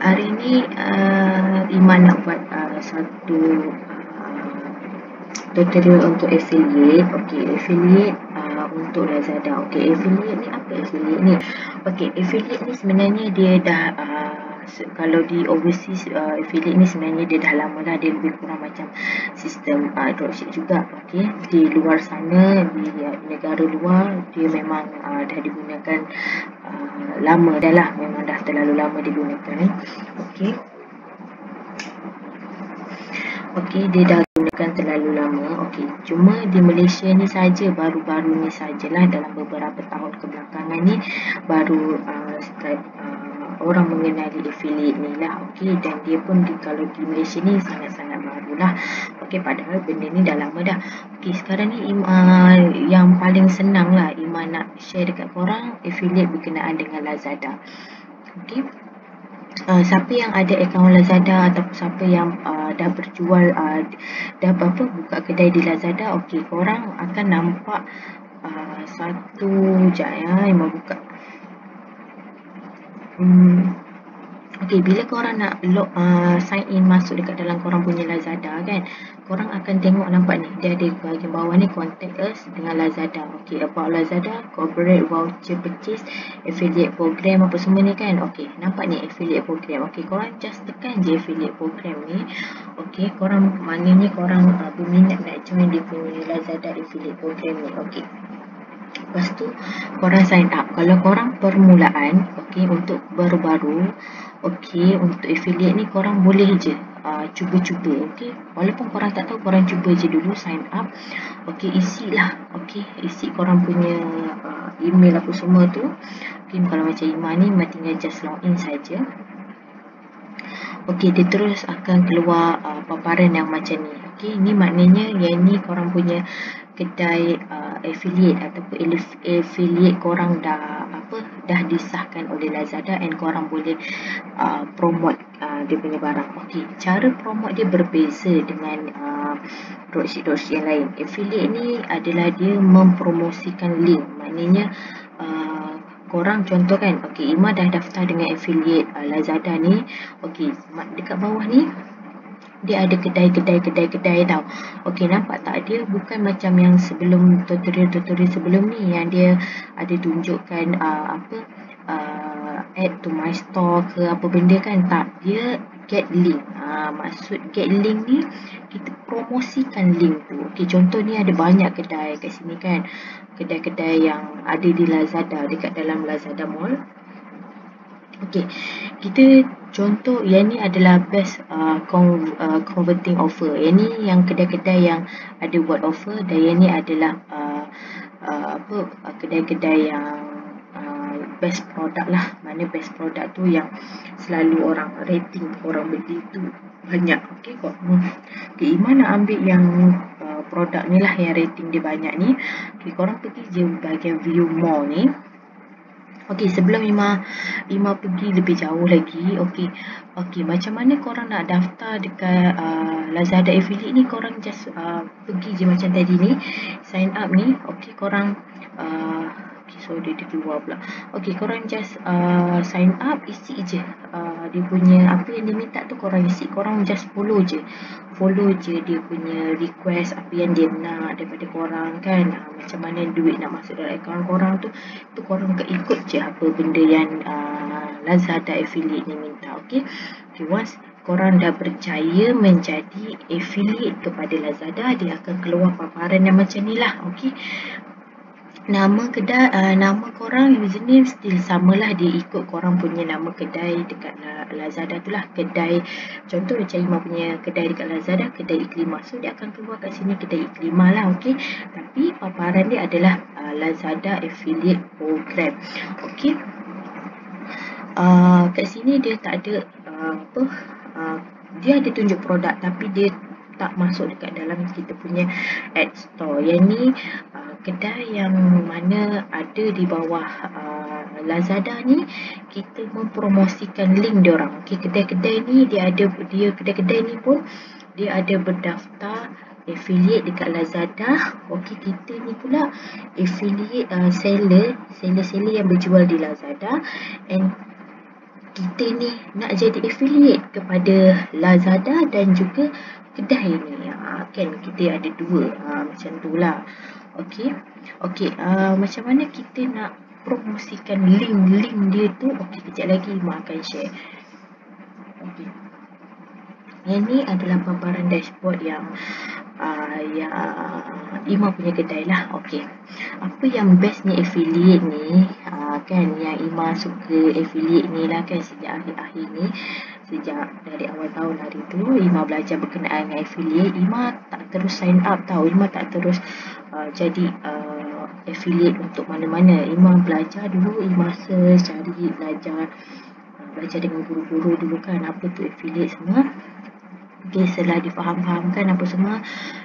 Hari ni Iman nak buat satu tutorial untuk affiliate. Okey, affiliate untuk Lazada. Okey, affiliate ni apa affiliate ni? Okey, affiliate ni sebenarnya dia dah kalau di overseas affiliate ni sebenarnya dia dah lama dah, dia lebih kurang macam sistem dropship juga. Okey, di luar sana, di negara luar, dia memang dah digunakan lama dah lah, memang dah terlalu lama digunakan. Okey, dia dah gunakan terlalu lama. Okey, cuma di Malaysia ni saja, baru-baru ni sajalah, dalam beberapa tahun kebelakangan ni baru start orang mengenali affiliate ni lah. Okey, dan dia pun kalau di Malaysia ni sangat-sangat barulah. Okey, padahal benda ni dah lama dah. Okey, sekarang ni yang paling senang lah Iman nak share dekat korang affiliate berkenaan dengan Lazada. Okey, siapa yang ada akaun Lazada atau siapa yang dah berjual, dah buka kedai di Lazada, okey, korang akan nampak satu, sekejap ya, Iman buka. Okey, bila korang nak sign in masuk dekat dalam korang punya Lazada kan, korang akan tengok, nampak ni, dia ada bahagian bawah ni, contact us dengan Lazada. Okey, about Lazada, corporate voucher purchase, affiliate program, apa semua ni kan. Okey, nampak ni affiliate program. Okey, korang just tekan je affiliate program ni. Okey, korang maknanya korang berminat nak join dia punya Lazada affiliate program ni. Okey, lepas tu korang sign up. Kalau korang permulaan, okey, untuk baru-baru, okey, untuk affiliate ni korang boleh je cuba-cuba. Okey, walaupun korang tak tahu, korang cuba je dulu sign up. Okey, isilah, okey, isi korang punya email apa semua tu. Okey, kalau macam Iman ni, Iman tinggal just login saja. Okey, dia terus akan keluar paparan yang macam ni. Okey, ni maknanya yang ni korang punya kedai affiliate ataupun affiliate korang dah disahkan oleh Lazada, and korang boleh promote dia punya barang. Okey, cara promote dia berbeza dengan dropship yang lain. Affiliate ni adalah dia mempromosikan link. Maknanya korang contoh kan, okey, Ima dah daftar dengan affiliate Lazada ni. Okey, dekat bawah ni dia ada kedai tau. Okey, nampak tak? Dia bukan macam yang sebelum tutorial sebelum ni yang dia ada tunjukkan add to my store ke apa benda kan. Tak, dia get link. Maksud get link ni, kita promosikan link tu. Okey, contoh ni ada banyak kedai kat sini kan, kedai-kedai yang ada di Lazada, dekat dalam Lazada Mall. Okey, kita contoh yang ni adalah best converting offer. Yang ni yang kedai-kedai yang ada buat offer, dan yang ni adalah kedai-kedai yang best product lah. Mana best product tu yang selalu orang rating, orang beli tu banyak. Okey, okey, Iman nak ambil yang produk ni lah yang rating dia banyak ni. Okey, korang pergi je bahagian view more ni. Okey, sebelum Ima pergi lebih jauh lagi, okey, macam mana korang nak daftar dekat Lazada affiliate ni? Korang just pergi je macam tadi ni, sign up ni. Okey, korang dia keluar pula. Okey, korang just sign up, isi je dia punya apa yang dia minta tu, korang isi. Korang just follow je dia punya request, apa yang dia nak daripada korang kan. Macam mana duit nak masuk dalam akaun korang tu korang ikut je apa benda yang Lazada affiliate ni minta. Okey, once korang dah berjaya menjadi affiliate kepada Lazada, dia akan keluar paparan yang macam ni lah. Okey, nama kedai, nama korang, username still samalah, dia ikut korang punya nama kedai dekat Lazada tu lah. Kedai, contoh macam Ima punya kedai dekat Lazada, kedai Iklimah, so dia akan keluar kat sini kedai Iklimah lah. Okey, tapi paparan dia adalah Lazada affiliate program. Okey, kat sini dia tak ada dia ada tunjuk produk, tapi dia tak masuk dekat dalam kita punya ad store. Yang ni kedai yang mana ada di bawah Lazada ni, kita mempromosikan link diorang. Okey, kedai-kedai ni kedai-kedai ni pun dia ada berdaftar affiliate dekat Lazada. Okey, kita ni pula affiliate seller yang berjual di Lazada, and kita ni nak jadi affiliate kepada Lazada dan juga kedai ni. Kan kita ada dua macam tu lah. Okey. Macam mana kita nak promosikan link dia tu? Okey, kejap lagi Ima akan share. Okey. Yang ni adalah paparan dashboard yang Ima punya kedai lah. Okey. Apa yang bestnya affiliate ni? Kan yang Ima suka affiliate ni lah kan, sejak akhir-akhir ni. Sejak dari awal tahun hari tu Ima belajar berkenaan dengan affiliate. Ima tak terus sign up tau. Ima tak terus jadi affiliate untuk mana-mana. Ima belajar dulu, Ima search, cari, belajar dengan guru-guru dulu kan, apa tu affiliate semua. Okay, setelah difaham-fahamkan apa semua,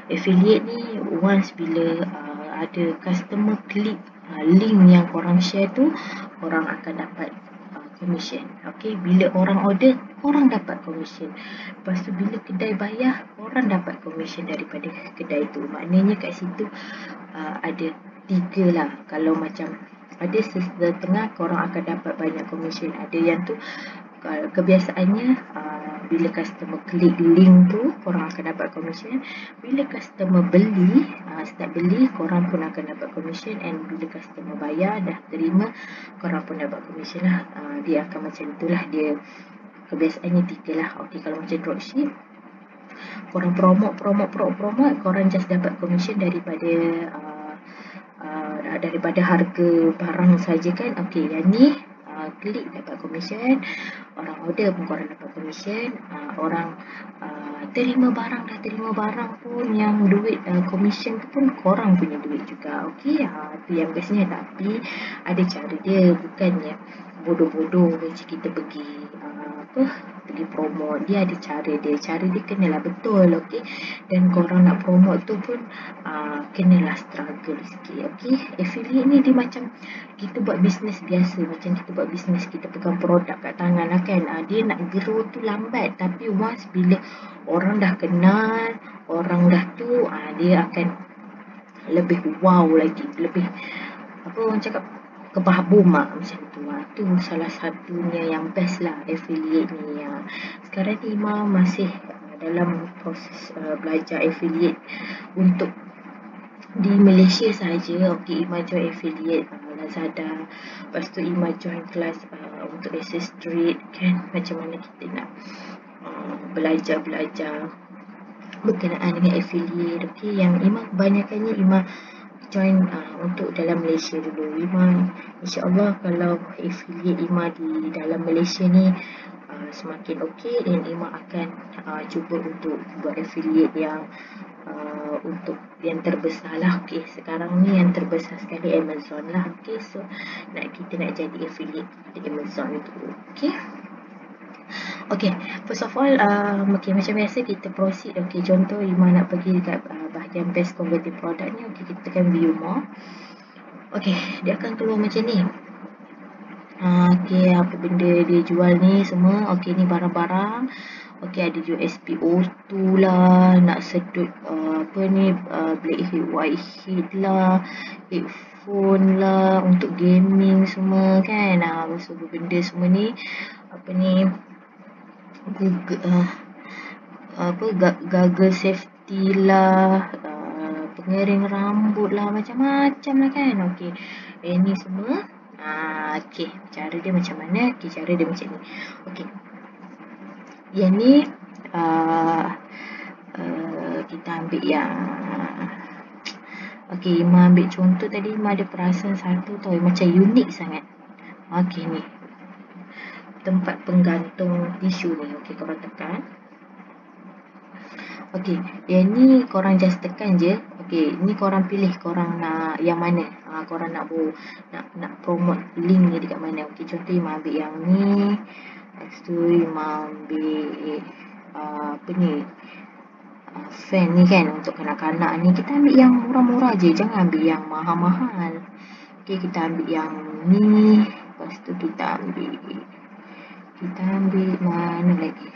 affiliate ni once bila ada customer klik link yang korang share tu, korang akan dapat commission. Okay, bila orang order, korang dapat commission. Lepas tu bila kedai bayar, korang dapat commission daripada kedai tu. Maknanya kat situ ada 3 lah. Kalau macam ada setengah, korang akan dapat banyak commission. Ada yang tu kebiasaannya bila customer klik link tu, korang akan dapat commission. Bila customer beli, start beli, korang pun akan dapat commission. And bila customer bayar, dah terima, korang pun dapat commission lah. Dia akan macam itulah, dia kebiasaannya 3 lah. Okay, kalau macam dropship, korang promote, korang just dapat commission daripada harga barang saja kan. Okay, yang ni klik dapat commission, orang order pun korang dapat commission, orang terima barang pun yang duit commission tu pun korang punya duit juga. Okey, tu yang bestnya. Tapi ada cara dia, bukannya bodoh-bodoh macam kita pergi promote. Dia ada cara dia kenalah betul. Okey, dan korang nak promote tu pun kenalah struggle sikit. Okey, affiliate ni dia macam kita buat bisnes biasa, macam kita buat bisnes, kita pegang produk kat tangan lah kan. Dia nak grow tu lambat, tapi once bila orang dah kenal, orang dah tu, dia akan lebih wow lagi, lebih orang cakap kebabum macam tu. Tu salah satunya yang best lah affiliate ni. Sekarang ni Ima masih dalam proses belajar affiliate untuk di Malaysia saja. Okey, Ima join affiliate Lazada. Lepas tu Ima join kelas untuk SS Street kan, macam mana kita nak belajar berkenaan dengan affiliate. Okey, yang Ima kebanyakannya Ima join untuk dalam Malaysia dulu. Ima insyaAllah kalau affiliate Ima di dalam Malaysia ni semakin okey, dan Ima akan cuba untuk buat affiliate yang untuk yang terbesar lah. Okey, sekarang ni yang terbesar sekali Amazon lah. Okey, so kita nak jadi affiliate di Amazon tu. Okey. Okay, first of all, okay, macam biasa kita proceed. Okay, contoh Ima nak pergi dekat bahagian best converting product ni. Okay, kita tekan view more. Okay, dia akan keluar macam ni. Okay, apa benda dia jual ni semua. Okay, ni barang-barang. Okay, ada USB O2 lah, nak sedut blackhead, whitehead lah, headphone lah, untuk gaming semua kan. Semua benda semua ni, goggle safety lah, pengering rambut lah, macam-macam lah kan. Okey, ini semua. Okey, cara dia macam mana? Okey, cara dia macam ni. Okey, yang ni kita ambil yang okey, Ima ambil contoh tadi. Ima ada perasan satu tau, macam unik sangat. Okey, ni tempat penggantung tisu ni. Okey, korang tekan. Okey, yang ni korang just tekan je. Okey, ni korang pilih korang nak yang mana. Korang nak promote link ni dekat mana. Okey, contoh Ima ambil yang ni. Lepas tu Ima ambil fan ni kan, untuk kanak-kanak ni. Kita ambil yang murah-murah je, jangan ambil yang mahal-mahal. Okey, kita ambil yang ni. Lepas tu kita ambil mana lagi?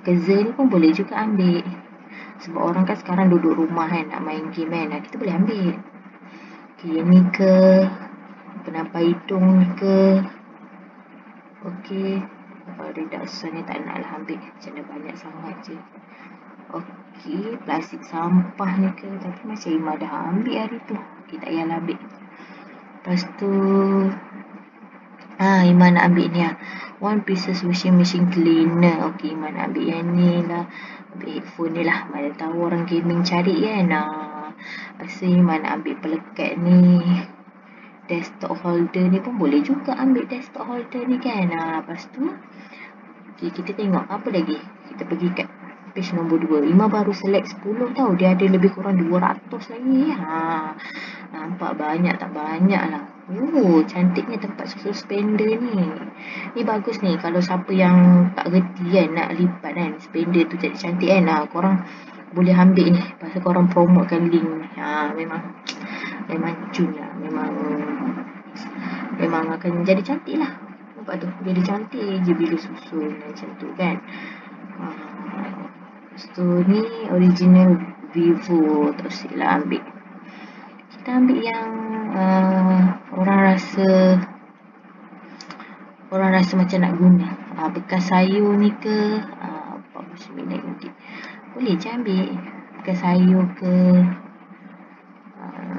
Kezel ni pun boleh juga ambil. Sebab orang kan sekarang duduk rumah kan, nak main game kan. Kita boleh ambil. Okay, ni ke penampai hidung ni ke. Okey. Reduction ni tak nak lah ambil. Macam mana banyak sangat je. Okey. Plastik sampah ni ke. Tapi macam Ima dah ambil hari tu. Okey, tak payahlah ambil. Lepas tu. Ima nak ambil ni lah. One pieces washing machine cleaner. Okey, Ima nak ambil yang ni lah. Ambil headphone ni lah. Mana tahu orang gaming cari kan. Rasa Ima nak ambil pelekat ni. Desktop holder ni pun boleh juga ambil desktop holder ni kan. Lepas tu. Okay, kita tengok apa lagi. Kita pergi kat page nombor 2. Ima baru select 10 tau. Dia ada lebih kurang 200 lagi. Nampak banyak tak banyak lah. Cantiknya tempat susu spender ni. Ni bagus ni. Kalau siapa yang tak reti kan nak lipat kan spender tu jadi cantik kan. Korang boleh ambil ni. Pasal korang promotekan link ni. Memang cun lah. Memang akan jadi cantik lah. Nampak tu. Jadi cantik je bila susun macam tu kan. Lepas tu ni original Vivo. Terus lah ambil. Kita ambil yang orang rasa macam nak guna. Bekas sayur ni ke 49 ringgit. Boleh je ambil. Bekas sayur ke.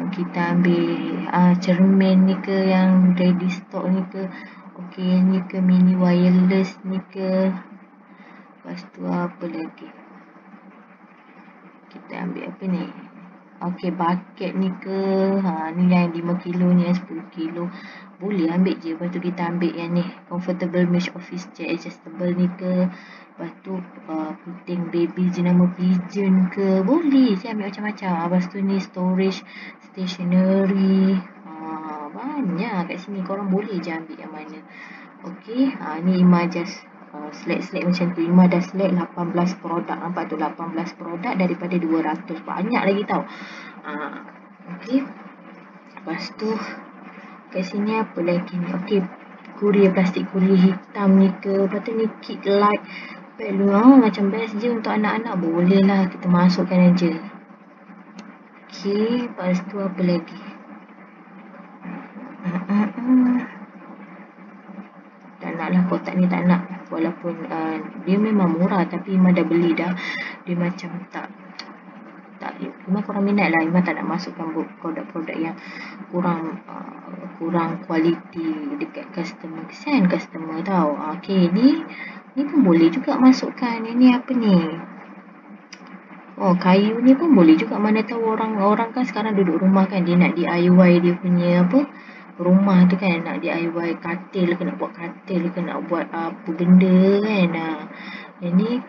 Kita ambil cermin ni ke yang ready stock ni ke. Okey, ni ke mini wireless ni ke. Lepas tu apa lagi. Kita ambil apa ni. Okey, bucket ni ke. Ni yang 5 kilo ni yang 10 kilo. Boleh ambil je. Lepas tu kita ambil yang ni. Comfortable mesh office chair adjustable ni ke. Lepas tu puting baby jenama pigeon ke. Boleh je ambil macam-macam. Lepas tu ni storage stationery. Banyak kat sini. Korang boleh je ambil yang mana. Okey. Ni Ima just select macam tu. Ima dah select 18 produk. Nampak tu 18 produk daripada 200. Banyak lagi tau. Okey. Lepas tu kat sini apa lagi ni. Okey. Kurir plastik kurir hitam ni ke. Lepas tu ni kit light balloon. Macam best je untuk anak-anak. Boleh lah kita masukkan aja. Okey. Lepas tu apa lagi. Tak nak lah kotak ni tak nak. Walaupun dia memang murah tapi Ima dah beli dah. Dia macam tak Ima korang minat lah. Ima tak nak masukkan produk-produk yang kurang kualiti dekat customer. Kesian customer tau. Okey, ni pun boleh juga masukkan. Ini apa ni. Kayu ni pun boleh juga. Mana tahu orang kan sekarang duduk rumah kan. Dia nak DIY dia punya rumah tu kan. Nak DIY katil ke, nak buat katil ke, nak buat apa benda kan. Ini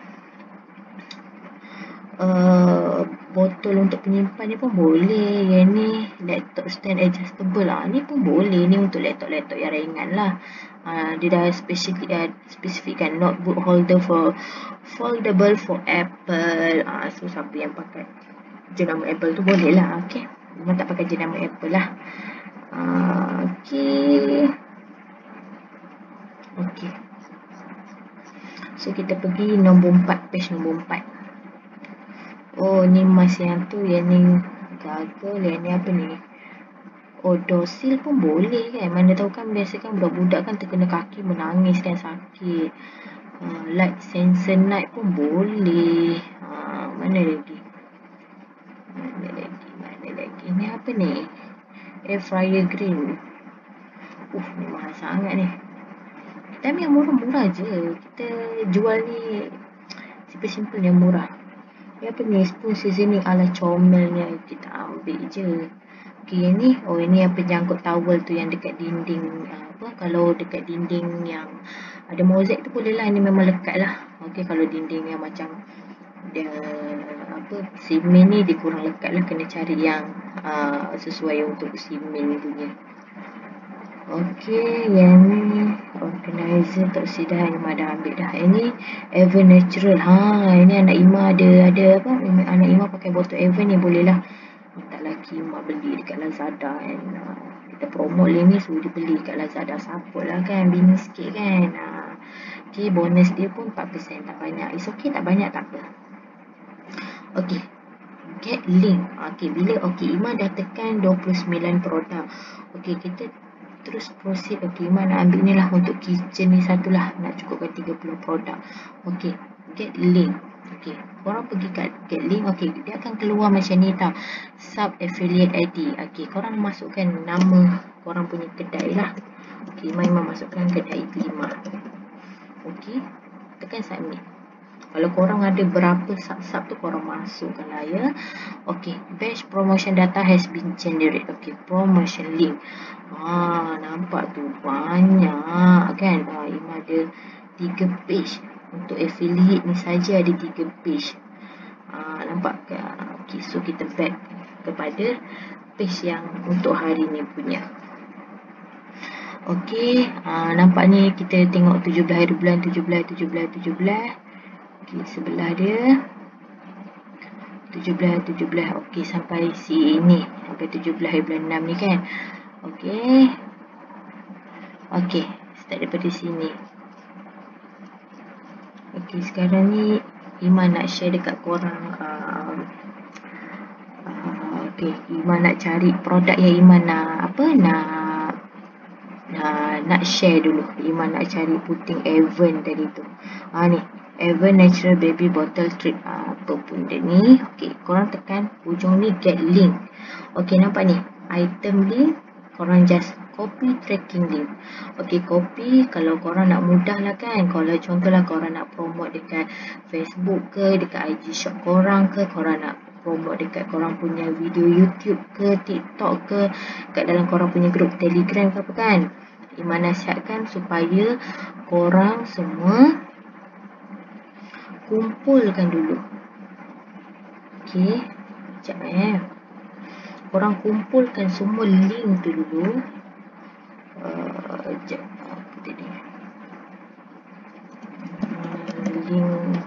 botol untuk penyimpan ni pun boleh. Yang ni laptop stand adjustable. Ni pun boleh. Ni untuk laptop-laptop yang ringan lah. Dia dah spesifikkan notebook holder for foldable for Apple. So siapa yang pakai jenama Apple tu boleh lah. Okay. Memang tak pakai jenama Apple lah. Okay. So kita pergi nombor 4. Page nombor 4. Ni mas yang tu. Yang ni gagal. Yang ni apa ni. Dosil pun boleh kan. Mana tahu kan biasa kan budak-budak kan terkena kaki menangis kan sakit. Light sensor night pun boleh. Mana lagi. Ni apa ni. Air fryer grill. Ni mahal sangat ni. Kita ambil yang murah-murah je. Kita jual ni simple-simple yang murah. Ni apa ni. Spoon seasoning ala comel ni. Kita ambil je. Okey, yang ni. Ini yang penyangkut towel tu yang dekat dinding. Kalau dekat dinding yang ada mozaik tu boleh lah. Ini memang lekat lah. Okey, kalau dinding yang macam dia simen ni dia kurang lekat lah. Kena cari yang sesuai untuk simen punya. Okey, yang ni organizer tak sedar. Ima dah ambil dah. Ini Ever Natural. Ini anak Ima ada apa? Anak Ima pakai botol Ever ni boleh lah. Tak lagi Ima beli dekat Lazada kan. Kita promote ni suruh dia beli kat Lazada. Support lah kan. Bini sikit kan. Okey, bonus dia pun 4%. Tak banyak. It's okay tak banyak tak apa. Okey. Get link. Okey, Ima dah tekan 29 produk. Okey, kita terus proceed. Okey, Iman nak ambil ni lah untuk kitchen ni satu lah, nak cukupkan 30 produk. Okey, get link. Okey, korang pergi kat get link. Okey, dia akan keluar macam ni tau, sub affiliate ID. Okey, korang masukkan nama korang punya kedai lah. Okey, Iman masukkan kedai Iklimah. Okey, tekan submit. Kalau korang ada berapa sub-sub tu korang masukkan lah ya. Okey, batch promotion data has been generated. Okey, promotion link. Nampak tu banyak kan. Iman ada 3 page. Untuk affiliate ni saja ada 3 page. Nampak ke? Okey, so kita back kepada page yang untuk hari ni punya. Okey, nampak ni kita tengok 17 hari bulan 17. Okey, sebelah dia 17. Okey, sampai sini, sampai 17 hari bulan 6 ni kan. Okey, start daripada sini. Okey, sekarang ni Iman nak share dekat korang. Okey, Iman nak cari produk yang Iman nak share dulu. Iman nak cari puting Avon tadi tu. Ni Avon Natural Baby Bottle Treat. Apa pun dia ni. Okey, korang tekan ujung ni get link. Okey, nampak ni item link. Korang just copy tracking link. Okey, copy. Kalau korang nak mudah lah kan. Kalau contohlah korang nak promote dekat Facebook ke, dekat IG shop korang ke, korang nak promote dekat korang punya video YouTube ke, TikTok ke, kat dalam korang punya grup Telegram ke apa kan. Iman nasihatkan supaya korang semua kumpulkan dulu. Okey, sekejap korang kumpulkan semua link tu dulu. Sekejap, apa tadi? Link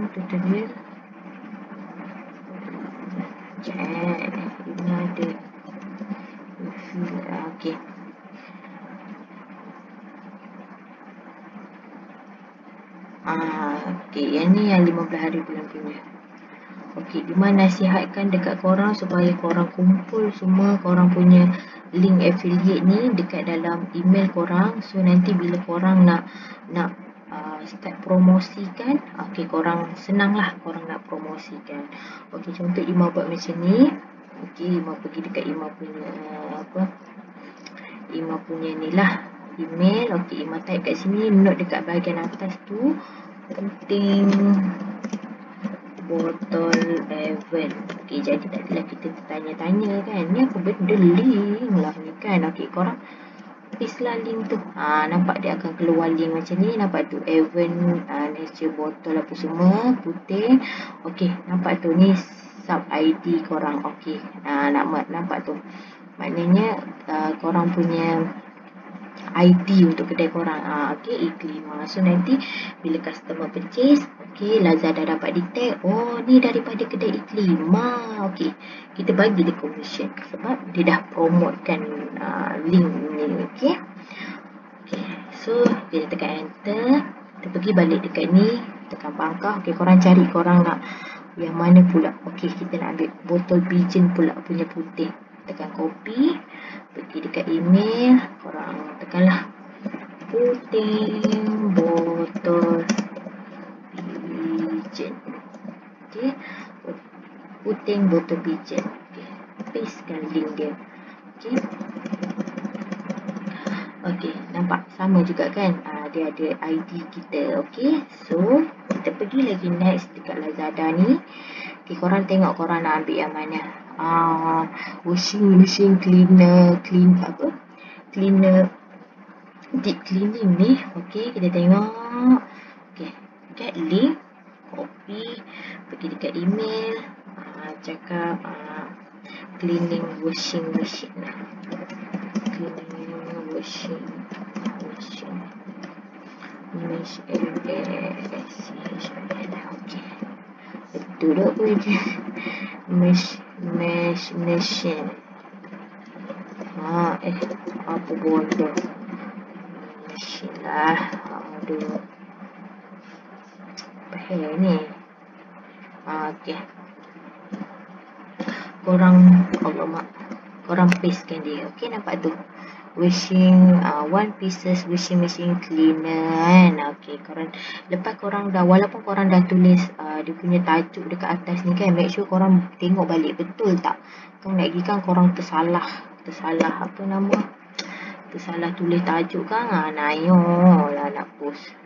tutorial. Ini ada. Okey. Okey, yang ni yang 15 hari bulan punya. Okey, Iman nasihatkan dekat korang supaya korang kumpul semua korang punya link affiliate ni dekat dalam email korang. So nanti bila korang nak start promosikan, okey, korang senang lah korang nak promosikan. Okey, contoh Iman buat macam ni. Okey, Iman pergi dekat Iman punya Iman punya ni lah email. Okey, Iman type kat sini, note dekat bahagian atas tu, penting botol Avon. Okey, jadi tadilah kita tanya-tanya kan, ni apa benda link lah ni kan. Okey, korang paste lah link tu. Nampak dia akan keluar link macam ni. Nampak tu Avon Nature botol apa semua putih. Okey, nampak tu ni sub ID korang. Okey, nampak tu. Maknanya korang punya ID untuk kedai korang. Okey, Iklimah. So nanti bila customer purchase, okey, Lazada dapat detect, oh ni daripada kedai Iklimah. Okey, kita bagi dia commission sebab dia dah promotekan link ni. Okey. Okey, so kita tekan enter, kita pergi balik dekat ni, tekan pangkah. Okey, korang cari korang nak yang mana pula. Okey, kita nak ambil botol Bigen pula punya putih. Tekan copy, pergi dekat email, korang tekanlah puting botol Bigen. Okey, puting botol Bigen. Okey, pastekan link dia. Okey. Okey, nampak sama juga kan. Dia ada ID kita. Okey, so kita pergi lagi next dekat Lazada ni. Okey, korang tengok korang nak ambil yang mana. Washing machine cleaner, deep cleaning ni. Okey, kita tengok. Okey, get link, copy, pergi dekat email, cakap cleaning washing machine. Cleaning washing machine. Okey, betul tak boleh je. Machine. Apa bodoh. Machine lah. Aduh. Apa ni? Okey. Korang, alamak. korang pastekan dia. Okey, nampak tu. Washing one pieces washing machine cleaner kan. Okey, lepas korang dah, walaupun korang dah tulis dia punya tajuk dekat atas ni kan, make sure korang tengok balik betul tak. Kan lagi kan korang tersalah apa nama, tersalah tulis tajuk kan. Nayo lah nak post.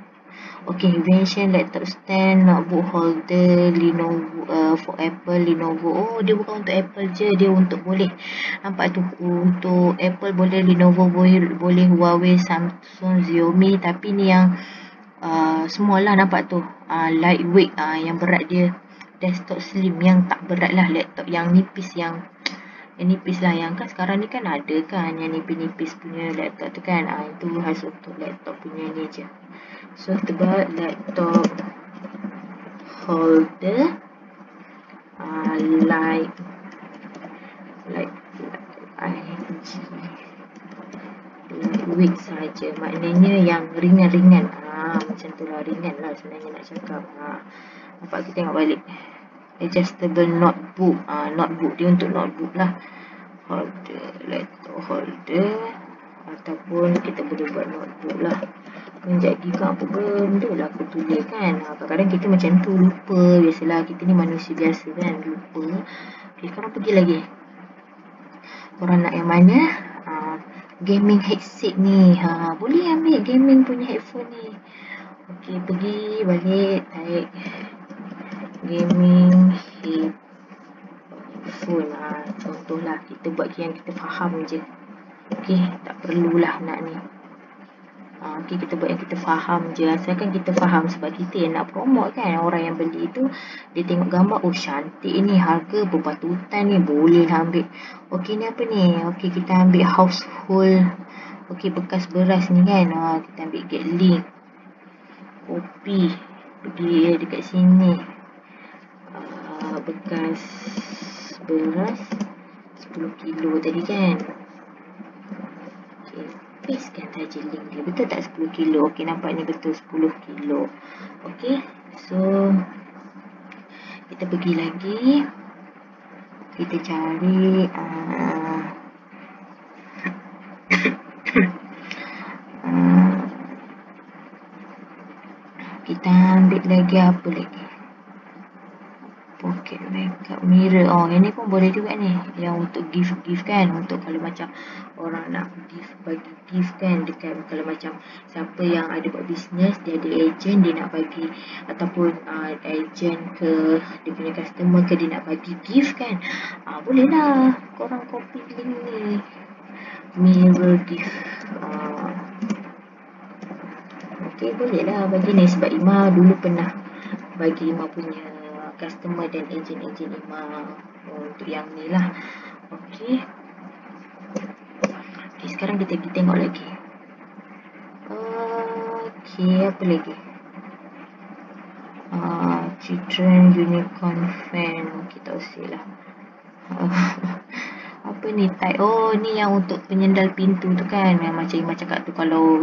Okay, invention laptop stand, notebook holder, Lenovo for Apple, Lenovo. Oh, dia bukan untuk Apple je, dia untuk boleh. Nampak tu, untuk Apple boleh, Lenovo boleh, Huawei, Samsung, Xiaomi. Tapi ni yang small lah, nampak tu. Lightweight, yang berat dia desktop slim, yang tak berat lah. Laptop yang nipis, yang nipis lah. Yang kan sekarang ni kan ada kan yang nipis-nipis punya laptop tu kan. Itu khas untuk laptop punya ni je. So kita buat laptop holder lightweight saja, maknanya yang ringan-ringan. Macam tu lah, ringan lah sebenarnya nak cakap. Nampak, kita tengok balik. Adjustable notebook, notebook dia untuk notebook lah. Holder, laptop holder, ataupun kita boleh buat notebook lah. Menjadi kan apa benda lah aku tulis kan. Kadang-kadang kita macam tu lupa. Biasalah, kita ni manusia biasa kan, lupa. Okay, sekarang pergi lagi. Korang nak yang mana? Gaming headset ni. Boleh ambil gaming punya headphone ni. Okay, pergi balik, tarik gaming headphone. Contohlah kita buat yang kita faham je. Okay, tak perlulah nak ni. Okay, kita buat yang kita faham je. Asalkan kita faham, sebab kita yang nak promote kan. Orang yang beli tu, dia tengok gambar, oh cantik ni, harga berpatutan ni, boleh lah ambil. Okay, ni apa ni? Okay, kita ambil household. Okay, bekas beras ni kan. Kita ambil get link. Kopi. Pergi dekat sini. Bekas beras 10 kilo tadi kan. Okay, pastekan saja link dia. Betul tak 10 kilo? Okay, nampak ni betul 10 kilo. Okay, so kita pergi lagi. Kita cari kita ambil lagi apa lagi? Pocket makeup mirror. Ini pun boleh juga ni. Yang untuk gift kan. Untuk kalau macam orang nak bagi gift kan. Dekat kalau macam siapa yang ada buat bisnes, dia ada agent, dia nak bagi, ataupun agent ke dia punya customer ke, dia nak bagi gift kan. Boleh lah korang copy link ni. Mirror gift. Okay, boleh lah bagi ni. Sebab Ima dulu pernah bagi Ima punya customer dan agent-agent Ima untuk yang ni lah. Okay. Okay, sekarang kita pergi tengok lagi. Okay, apa lagi? Children unicorn fan. Kita usir lah. Apa ni type? Oh, ni yang untuk penyendal pintu tu kan. Yang macam Ima cakap tu, kalau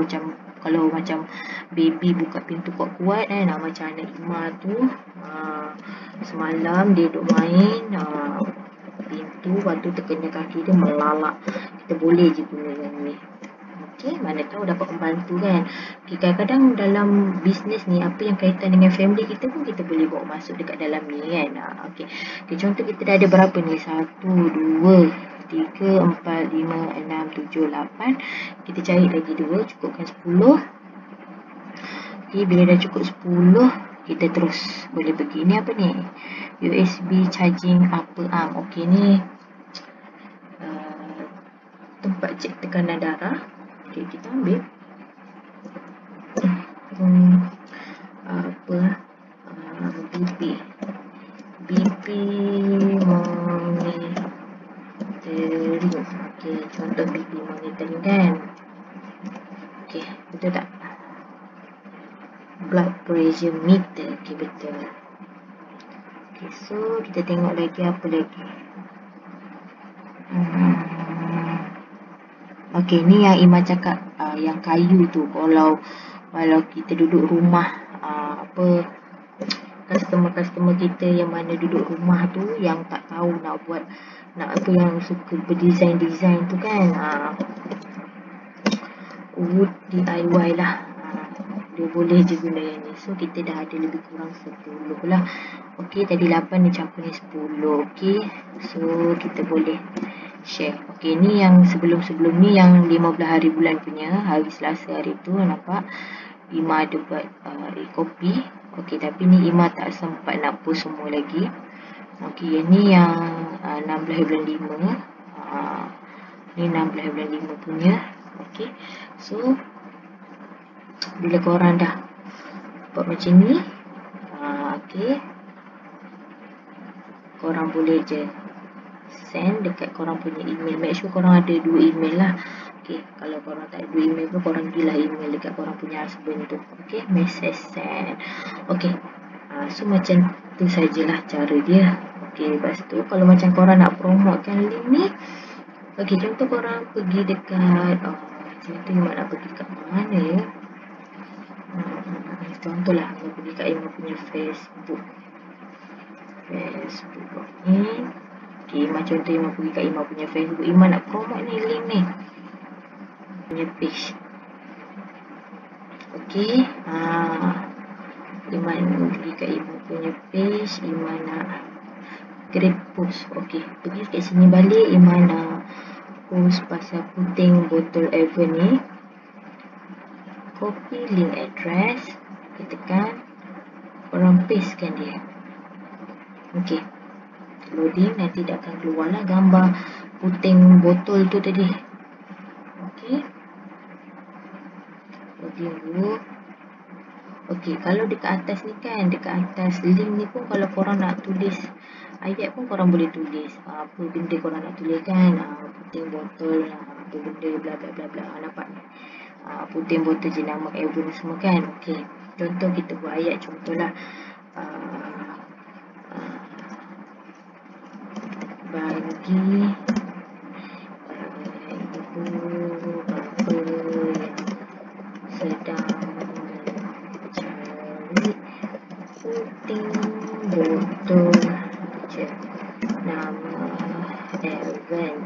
macam baby buka pintu kuat-kuat kan. Macam anak Ima tu, semalam dia duduk main pintu, lepas tu terkena kaki dia melalak. Kita boleh je guna yang ni. Okay, mana tahu dapat membantu kan. Okay, kadang-kadang dalam bisnes ni, apa yang kaitan dengan family kita pun kita boleh bawa masuk dekat dalam ni kan. Okay, contoh kita dah ada berapa ni? 1, 2, 3, 4, 5, 6, 7, 8. Kita cari lagi 2, cukupkan 10. Okay, bila dah cukup 10, kita terus boleh pergi. Ni apa ni? USB charging upper arm. Okay, ni tempat cek tekanan darah. Okay, kita ambil BP monitoring. Okay, contoh BP monitoring kan. Okay, betul tak? Blood pressure meter. Okay, betul. Okay, so kita tengok lagi apa lagi. Okay, ni yang Ima cakap, yang kayu tu. Kalau kita duduk rumah, customer kita yang mana duduk rumah tu, yang tak tahu nak buat, nak apa, yang suka berdesign tu kan, wood DIY lah, dia boleh je guna yang ni. So kita dah ada lebih kurang 10 lah. Okey, tadi 8 dicampur ni 10. Okey, so kita boleh share. Okey, ni yang sebelum ni yang 15 hari bulan punya, hari Selasa hari tu, nampak Ima ada buat kopi. Okey, tapi ni Ima tak sempat nak post semua lagi. Okey, yang ni yang 16 bulan 5. Ni 16 bulan 5 punya. Okey, so bila korang dah buat macam ni, okey, korang boleh je send dekat korang punya email. Make sure korang ada 2 email lah. Okey, kalau korang tak ada 2 email tu, korang pergilah email dekat korang punya husband tu. Okey, message send. Okey, so macam tu sajalah cara dia. Okey, lepas tu kalau macam korang nak promotekan link ni, okey, contoh korang pergi dekat contoh Ima nak pergi kat mana ya, contohlah nak pergi kat Ima punya Facebook login. Okey, macam tu Ima pergi kat Ima punya Facebook, Ima nak promote ni link ni punya page. Okey, Ima pergi kat Ima punya page, Ima nak create post. Okey, pergi kat sini balik, Ima nak post pasal puting botol ever ni. Copy link address, kita tekan, korang pastekan dia. Okey, loading, nanti dah akan keluar lah gambar puting botol tu tadi. Okey, loading dulu. Okey, kalau dekat atas ni kan, dekat atas link ni pun, kalau korang nak tulis ayat pun korang boleh tulis apa benda korang nak tulis kan, puting botol, apa benda bla bla bla bla, nampak ni, puting botol jenama Ever semua kan. Okey, contoh kita buat ayat, contohlah bagi ibu bapa yang sedang mencari puting botol nama Evan,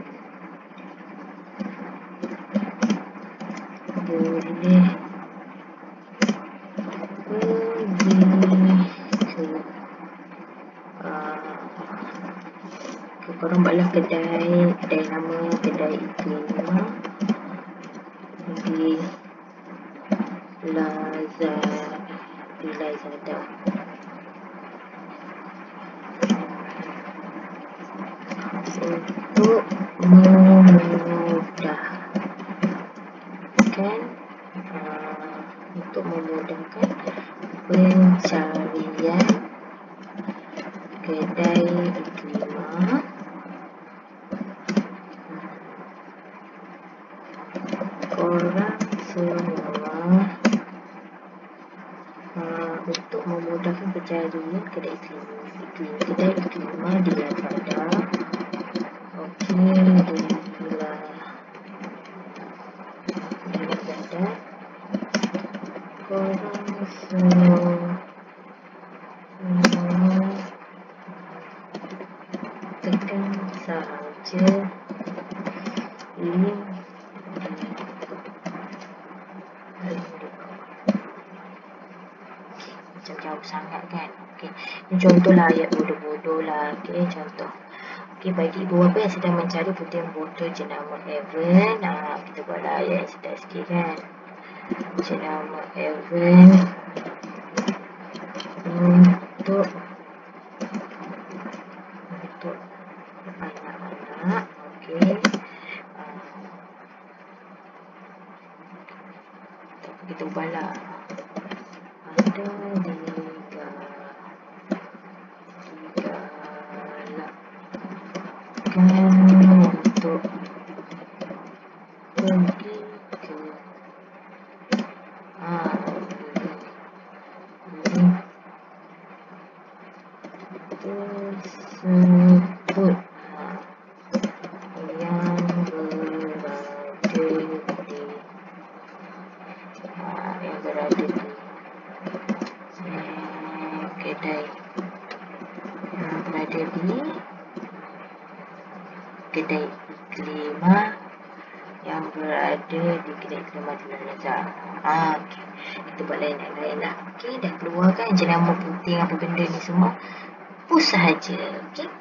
boleh pergi ke korang buatlah kedai nama kedai Iklima di Lazada. Untuk memudahkan pencarian kedai Iklima, korang semua, untuk memudahkan pencarian kedai Iklima di Lazada. Okey, di Lazada, korang semua tekan saja link macam jauh sangat kan. Okey, ni contohlah ayat bodoh-bodoh lah. Okey, contoh. Okey, bagi ibu bapa yang sedang mencari puting botol jenama Evan, kita buatlah ayat yang sedap sikit kan. Jenama Evan untuk anak-anak. Okey, kita ubahlah, ada digalakkan untuk pergi ke tersebut yang berada di kedai yang berada di kedai Iklimah yang berada di kedai Iklimah di Al-Azhar. Okay. Kita buat lain-lain lah. Okay, dah keluar kan jenama penting apa benda ni semua. Post sahaja. Okay.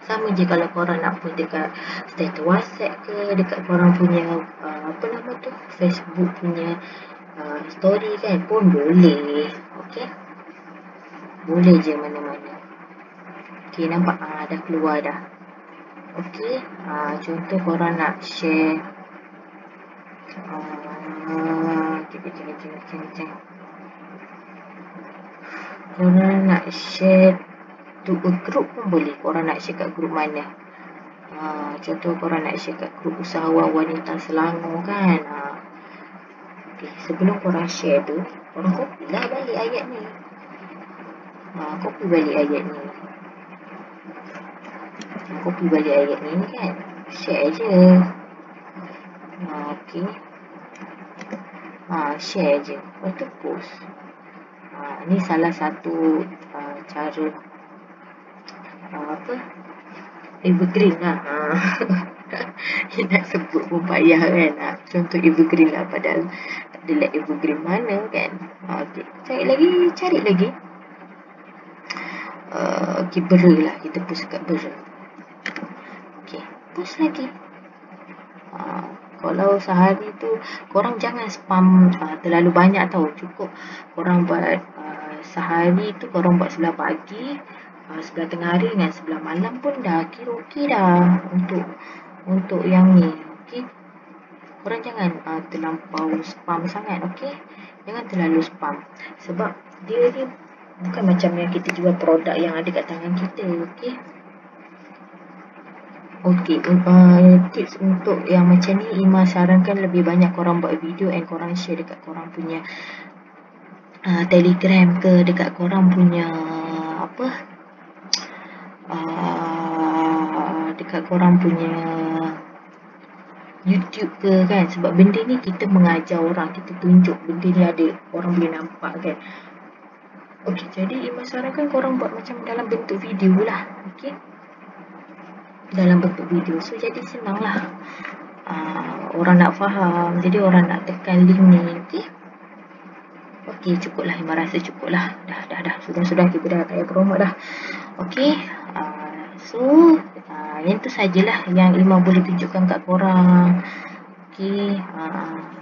Sama je kalau korang nak post dekat status WhatsApp ke, dekat korang punya apa nama tu, Facebook punya story kan pun boleh. Okay. Boleh je mana-mana. Okay, nampak? Dah keluar dah. Okay. Contoh korang nak share korang nak share to a group pun boleh. Korang nak share kat group mana? Contoh korang nak share kat group usahawan wanita Selangor kan. Okay, sebelum korang share tu, korang copy lah balik ayat ni. Copy balik ayat ni. Copy balik ayat ni kan. Share je. Okay. Share je. Lepas tu post. Ni salah satu cara evergreen lah. Nak sebut pun payah kan. Contoh evergreen lah, padahal tak ada like evergreen mana kan. Okay. Cari lagi. Okay, bera lah. Kita post kat bera. Okay, post lagi. Kalau sehari tu korang jangan spam terlalu banyak tau. Cukup korang buat sehari tu korang buat sebelah pagi, sebelah tengah hari dengan sebelah malam pun dah kira okey dah untuk yang ni. Okey. Korang jangan terlampau spam sangat, okey. Jangan terlalu spam sebab dia ni bukan macam yang kita jual produk yang ada kat tangan kita, okey. Okey, tips untuk yang macam ni Ima sarankan lebih banyak korang buat video and korang share dekat korang punya Telegram ke, dekat korang punya dekat korang punya YouTube ke kan. Sebab benda ni kita mengajar orang, kita tunjuk benda ni ada, orang boleh nampak kan. Okey, jadi Ima sarankan korang buat macam dalam bentuk video lah. Okey, dalam bentuk video. So jadi senang lah orang nak faham. Jadi orang nak tekan link ni. Okey. Okey, cukup lah. Ima rasa cukup lah. Dah. Sudah kita dah tak payah promote dah. Okey. So yang tu sajalah yang Ima boleh tunjukkan kat korang. Okey.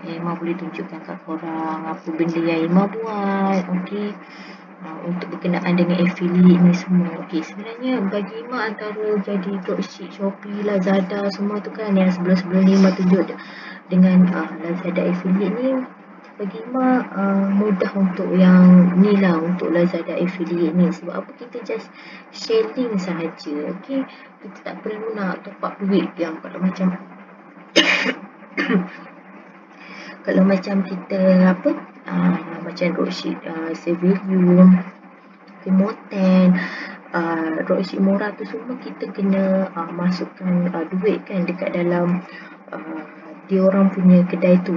Ima boleh tunjukkan kat korang apa benda yang Ima buat. Okey. Untuk berkenaan dengan affiliate ni semua. Okey, sebenarnya bagi Ima antara jadi dropship, Shopee, Lazada semua tu kan yang sebelum-sebelum ni Ima tunjuk dengan Lazada affiliate ni, bagi Ima mudah untuk yang ni lah, untuk Lazada affiliate ni. Sebab apa, kita just share link sahaja. Okey, kita tak perlu nak top up duit yang kalau macam kalau macam kita macam dropship Seviu, Timoten, dropship murah tu semua kita kena masukkan duit kan dekat dalam dia orang punya kedai tu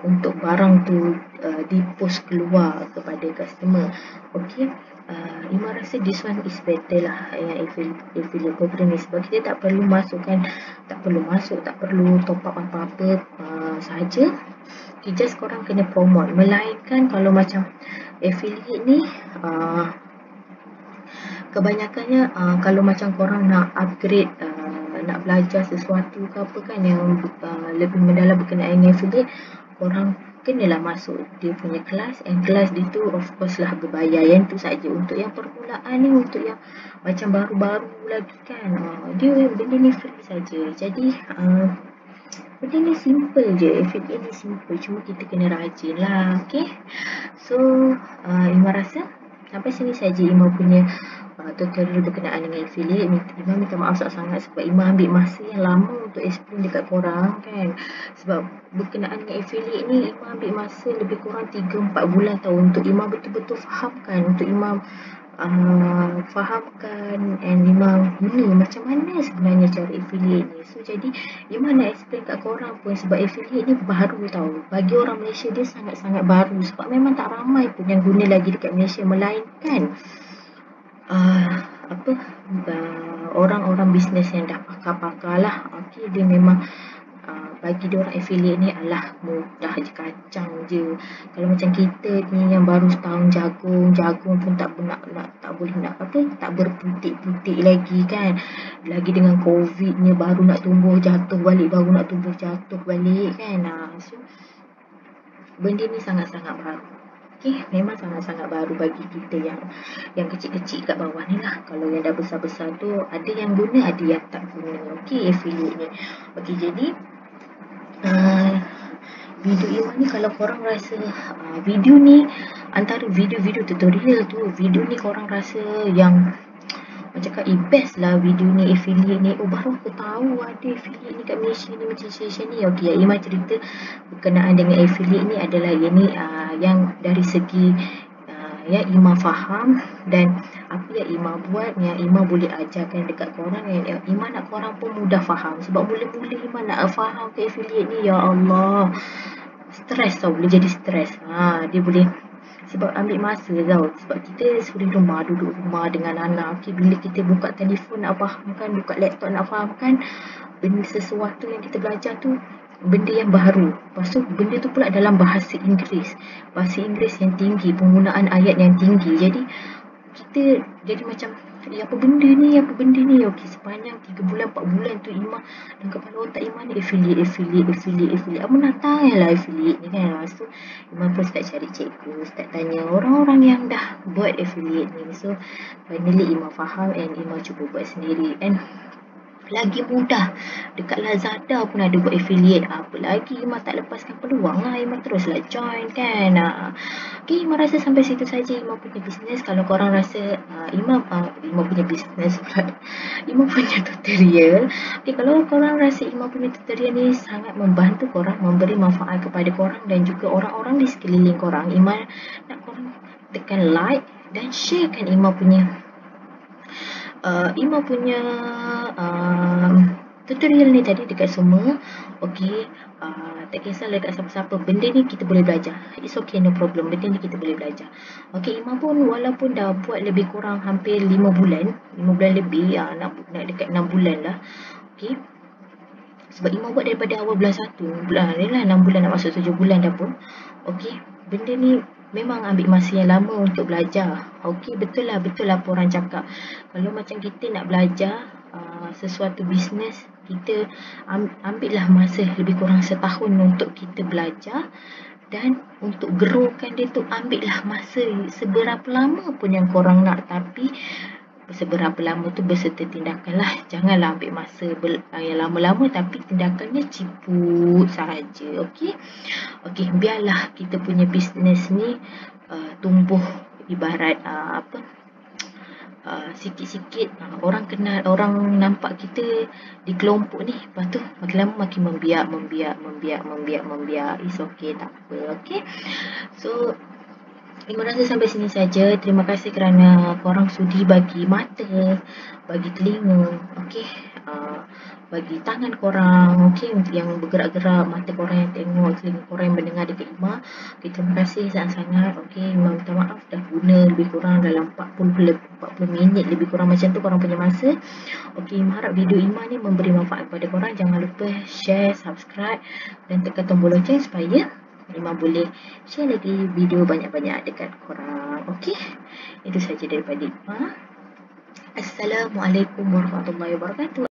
untuk barang tu dipost keluar kepada customer. Okey. Ima rasa this one is better lah yang affiliate program ni, sebab kita tak perlu tak perlu top up apa-apa sahaja. Okay, just korang kena promote. Melainkan kalau macam affiliate ni kebanyakannya kalau macam korang nak upgrade, nak belajar sesuatu ke apa kan yang lebih mendalam berkenaan dengan affiliate, korang kenalah masuk dia punya kelas, and kelas dia tu of course lah berbayar. Yang tu saja. Untuk yang permulaan ni, untuk yang macam baru-baru lagi kan, dia benda ni free saja. Jadi benda ni simple je, affiliate ni simple, cuma kita kena rajin lah. Okay, so Ima rasa sampai sini saja Ima punya tutorial berkenaan dengan affiliate. Ima minta maaf sangat sebab Ima ambil masa yang lama untuk explain dekat korang kan. Sebab berkenaan dengan affiliate ni Ima ambil masa lebih kurang 3-4 bulan tau untuk Ima betul-betul fahamkan, untuk Ima fahamkan and Ima guna macam mana sebenarnya cara affiliate ni. So jadi Ima nak explain kat korang pun sebab affiliate ni baru tau. Bagi orang Malaysia dia sangat-sangat baru sebab memang tak ramai pun yang guna lagi dekat Malaysia, melainkan orang-orang bisnes yang dah pakar-pakar lah. Okay, dia memang bagi dia orang affiliate ni alah mudah je, kacang je. Kalau macam kita ni yang baru setahun jagung pun tak berputik-putik lagi kan. Lagi dengan COVID ni baru nak tumbuh jatuh balik kan. So benda ni sangat-sangat baru. Okay, memang sangat-sangat baru bagi kita yang kecil-kecil kat bawah ni lah. Kalau yang dah besar-besar tu ada yang guna, ada yang tak guna. Okay, affiliate ni. Okay, jadi video Ima ni kalau korang rasa video ni antara video-video tutorial tu, video ni korang rasa yang macam best lah video ni, affiliate ni. Baru aku tahu ada affiliate ni kat Malaysia ni macam ni. Okay, yang Ima cerita berkenaan dengan affiliate ni adalah yang dari segi yang Ima faham dan apa yang Ima buat, yang Ima boleh ajarkan dekat korang, yang Ima nak korang pun mudah faham. Sebab mula-mula Ima nak faham ke affiliate ni, ya Allah, stres tau, boleh jadi stres. Dia boleh sebab ambil masa tau. Sebab kita duduk rumah dengan anak. Okay, bila kita buka telefon nak fahamkan, buka laptop nak fahamkan benda sesuatu yang kita belajar tu, benda yang baru. Lepas tu benda tu pula dalam bahasa Inggeris yang tinggi, penggunaan ayat yang tinggi. Jadi kita jadi macam apa benda ni. Okay, sepanjang 3 bulan 4 bulan tu Ima dalam kepala otak Ima ni affiliate. Apa nak tahu lah affiliate ni kan. Lepas tu Ima pun start cari cikgu, start tanya orang-orang yang dah buat affiliate ni. So finally Ima faham and Ima cuba buat sendiri. And lagi mudah, dekat Lazada pun ada buat affiliate. Apa lagi, Ima tak lepaskan peluang lah, Ima teruslah join kan. Okay, Ima rasa sampai situ saja Ima punya bisnes. Kalau korang rasa Ima punya bisnes pula, Ima punya tutorial. Okay, kalau korang rasa Ima punya tutorial ni sangat membantu korang, memberi manfaat kepada korang dan juga orang-orang di sekeliling korang, Ima nak korang tekan like dan sharekan Ima punya tutorial ni tadi dekat semua. Okay, tak kisahlah dekat siapa-siapa, benda ni kita boleh belajar. It's okay, no problem, benda ni kita boleh belajar. Okay, Ima pun walaupun dah buat lebih kurang hampir 5 bulan lebih, nak dekat 6 bulan lah. Okay, sebab Ima buat daripada awal bulan 1 bulan ni lah, 6 bulan nak masuk 7 bulan dah pun. Okay, benda ni memang ambil masa yang lama untuk belajar. Okay, betul lah apa orang cakap. Kalau macam kita nak belajar sesuatu bisnes, kita ambillah masa lebih kurang setahun untuk kita belajar. Dan untuk growkan dia tu ambillah masa seberapa lama pun yang korang nak. Tapi seberapa lama tu berserta tindakan lah. Janganlah ambil masa yang lama-lama tapi tindakannya ciput sahaja. Okay, biarlah kita punya bisnes ni tumbuh ibarat sikit-sikit orang kenal, orang nampak kita di kelompok ni. Lepas tu makin lama makin membiak. It's okay, tak apa. Okay, so Ima rasa sampai sini saja. Terima kasih kerana korang sudi bagi mata, bagi telinga, okay, bagi tangan korang, okay, yang bergerak-gerak, mata korang yang tengok, telinga korang yang mendengar dekat Ima. Okay, terima kasih sangat-sangat. Okay, Ima minta maaf dah guna lebih kurang dalam 40 minit lebih kurang macam tu korang punya masa. Okay, Ima harap video Ima ni memberi manfaat kepada korang. Jangan lupa share, subscribe dan tekan tombol loceng supaya Ima boleh share lagi video banyak-banyak dekat korang. Okay, itu saja daripada Ima. Assalamualaikum warahmatullahi wabarakatuh.